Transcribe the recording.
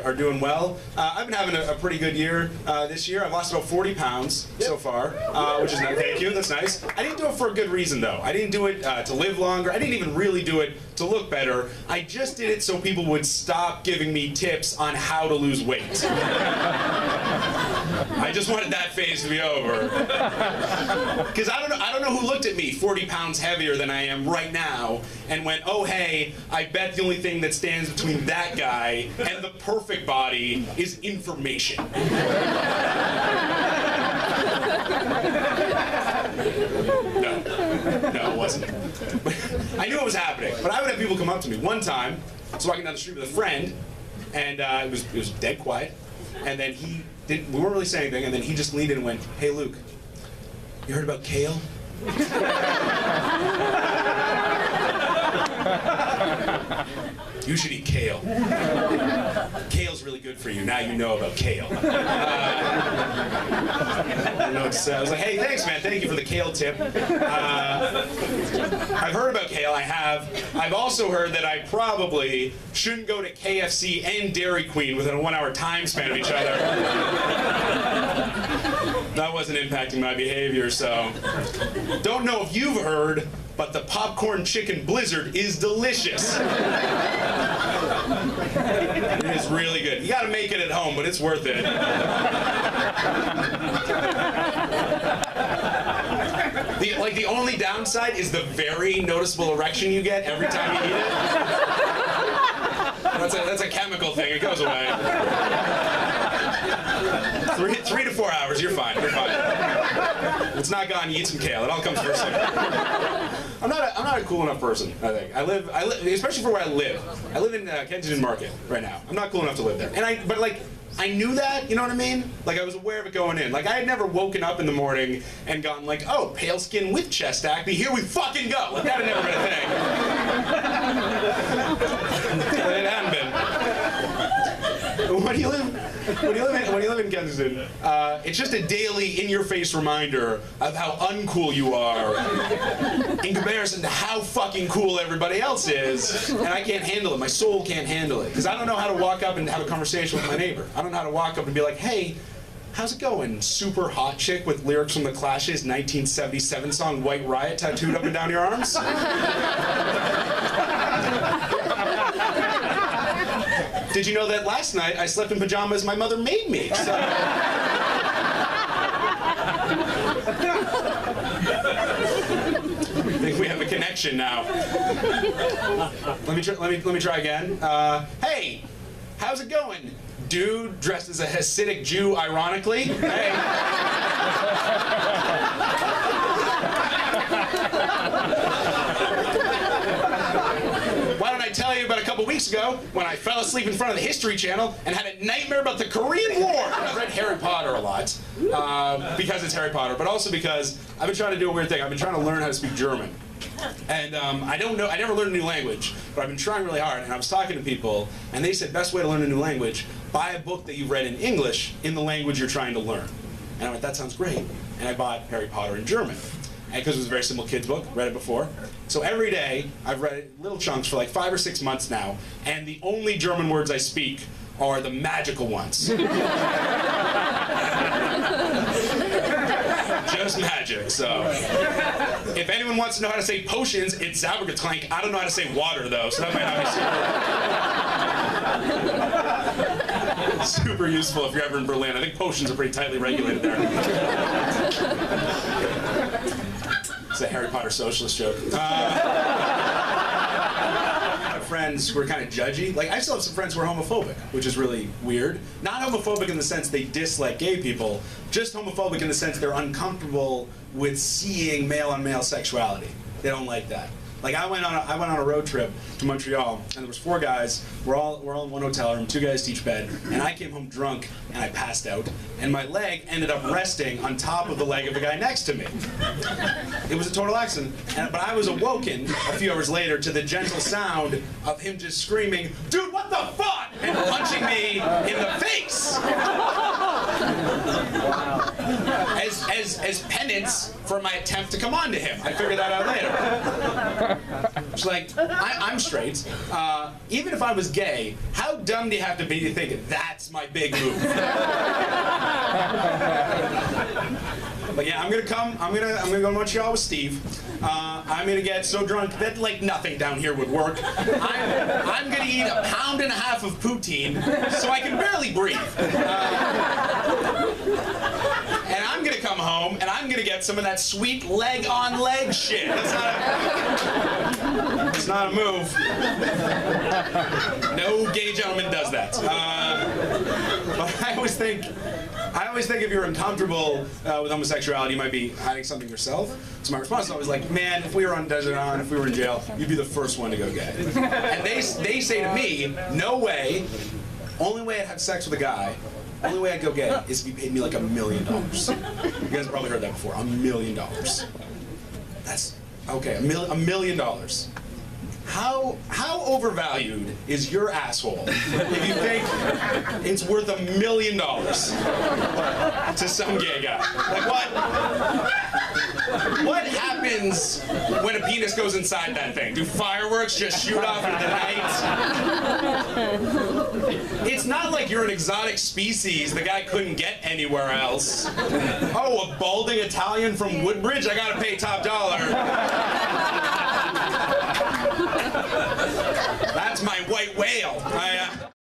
are doing well. I've been having a pretty good year this year. I've lost about 40 pounds so far, which is nice. Thank you, that's nice. I didn't do it for a good reason though. I didn't do it to live longer. I didn't even really do it to look better. I just did it so people would stop giving me tips on how to lose weight. I just wanted that phase to be over. Because I don't know who looked at me 40 pounds heavier than I am right now and went, oh hey, I bet the only thing that stands between that guy and the perfect body is information. No, it wasn't. I knew it was happening, but I would have people come up to me. One time, I was walking down the street with a friend, and it was dead quiet, and then we weren't really saying anything, and then he just leaned in and went, hey Luke, you heard about kale? You should eat kale. Kale's really good for you. Now you know about kale. I was like, hey, thanks, man. Thank you for the kale tip. I've heard about kale. I've also heard that I probably shouldn't go to KFC and Dairy Queen within a 1 hour time span of each other. That wasn't impacting my behavior, so. Don't know if you've heard, but the popcorn chicken blizzard is delicious. It is really good. You gotta make it at home, but it's worth it. The only downside is the very noticeable erection you get every time you eat it. That's a chemical thing, it goes away. 3 to 4 hours, you're fine, you're fine. It's not gone, you eat some kale, it all comes first. I'm not a cool enough person, I think. I live, especially for where I live. I live in Kensington Market right now. I'm not cool enough to live there. But I knew that, you know what I mean? Like, I was aware of it going in. Like, I had never woken up in the morning and gone like, oh, pale skin with chest acne, here we fucking go. Like, that had never been a thing. It hadn't been. When you live in Kensington, it's just a daily, in-your-face reminder of how uncool you are in comparison to how fucking cool everybody else is, and I can't handle it. My soul can't handle it, because I don't know how to walk up and have a conversation with my neighbor. I don't know how to walk up and be like, hey, how's it going? Super hot chick with lyrics from the Clash's 1977 song White Riot tattooed up and down your arms? Did you know that last night I slept in pajamas my mother made me? So. I think we have a connection now. Let me try again. Hey, how's it going? Dude dressed as a Hasidic Jew, ironically. Hey. Why don't I tell you about a couple weeks ago when I fell asleep in front of the History Channel and had a nightmare about the Korean War? I've read Harry Potter a lot because it's Harry Potter, but also because I've been trying to do a weird thing. I've been trying to learn how to speak German. And I never learned a new language, but I've been trying really hard, and I was talking to people, and they said, best way to learn a new language, buy a book that you've read in English in the language you're trying to learn. And I went, that sounds great. And I bought Harry Potter in German. Because it was a very simple kid's book, read it before. So every day, I've read it little chunks for like 5 or 6 months now, and the only German words I speak are the magical ones. Just magic, so. If anyone wants to know how to say potions, it's Zaubergetränk. I don't know how to say water, though, so that might not be super useful if you're ever in Berlin. I think potions are pretty tightly regulated there. It's a Harry Potter socialist joke. My friends who are kind of judgy. Like, I still have some friends who are homophobic, which is really weird. Not homophobic in the sense they dislike gay people, just homophobic in the sense they're uncomfortable with seeing male-on-male sexuality. They don't like that. Like, I went on a road trip to Montreal, and there was 4 guys. We're all in one hotel room, 2 guys to each bed, and I came home drunk, and I passed out, and my leg ended up resting on top of the leg of the guy next to me. It was a total accident, but I was awoken a few hours later to the gentle sound of him just screaming, "Dude, what the fuck?" and punching me in the face. Wow. As penance for my attempt to come on to him. I figured that out later. She's like, I'm straight. Even if I was gay, how dumb do you have to be to think that's my big move? But yeah, I'm gonna go to Montreal with Steve. I'm gonna get so drunk that like nothing down here would work. I'm gonna eat 1.5 pounds of poutine so I can barely breathe. And I'm gonna come home and I'm gonna get some of that sweet leg-on-leg shit. That's not a move. No gay gentleman does that. But I always think if you're uncomfortable with homosexuality, you might be hiding something yourself. So my response is always like, man, if we were on Desert Island, if we were in jail, you'd be the first one to go gay. And they say to me, no way. Only way I'd have sex with a guy, only way I'd go gay is if you paid me like $1 million. You guys have probably heard that before. $1 million. That's okay. $1 million. How overvalued is your asshole if you think it's worth $1 million to some gay guy? Like what happens when a penis goes inside that thing? Do fireworks just shoot off into the night? It's not like you're an exotic species the guy couldn't get anywhere else. Oh, a balding Italian from Woodbridge? I gotta pay top dollar. That's my white whale.